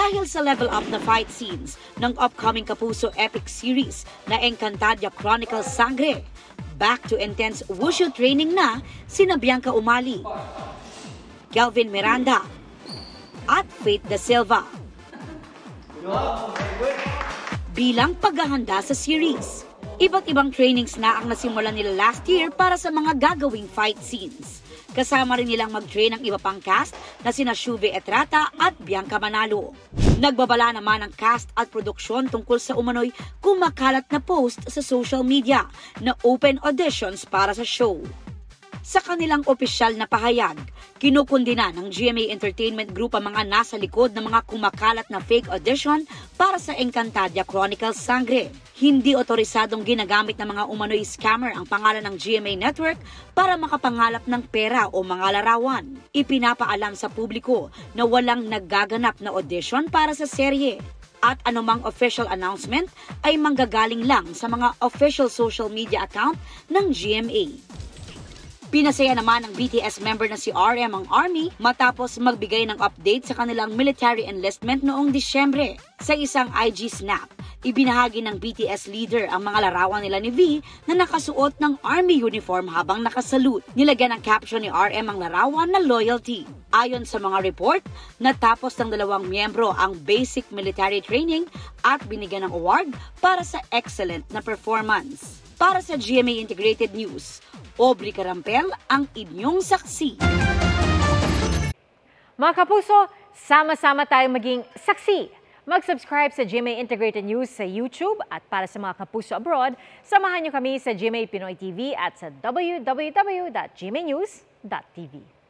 Dahil sa level up na fight scenes ng upcoming Kapuso epic series na Encantadia Chronicles Sangre, back to intense wushu training na sina Bianca Umali, Kelvin Miranda, at Faith Da Silva. Bilang paghahanda sa series, iba't ibang trainings na ang nasimulan nila last year para sa mga gagawing fight scenes. Kasama rin nilang mag-train ang iba pang cast na sina Shuve Etrata at Bianca Manalo. Nagbabala naman ang cast at produksyon tungkol sa umano'y kumakalat na post sa social media na open auditions para sa show. Sa kanilang opisyal na pahayag, kinukundina ng GMA Entertainment Group ang mga nasa likod ng mga kumakalat na fake audition para sa Encantadia Chronicles Sangre. Hindi otorisadong ginagamit ng mga umano'y scammer ang pangalan ng GMA Network para makapangalap ng pera o mga larawan. Ipinapaalam sa publiko na walang naggaganap na audition para sa serye. At anumang official announcement ay manggagaling lang sa mga official social media account ng GMA. Pinasaya naman ng BTS member na si RM ang Army matapos magbigay ng update sa kanilang military enlistment noong Disyembre. Sa isang IG snap, ibinahagi ng BTS leader ang mga larawan nila ni V na nakasuot ng Army uniform habang nakasalute. Nilagyan ng caption ni RM ang larawan na loyalty. Ayon sa mga report, natapos ng dalawang miyembro ang basic military training at binigyan ng award para sa excellent na performance. Para sa GMA Integrated News, Aubrey Carampel ang inyong saksi. Mga kapuso, sama-sama tayong maging saksi. Mag-subscribe sa GMA Integrated News sa YouTube at para sa mga kapuso abroad, samahan niyo kami sa GMA Pinoy TV at sa www.gmanews.tv.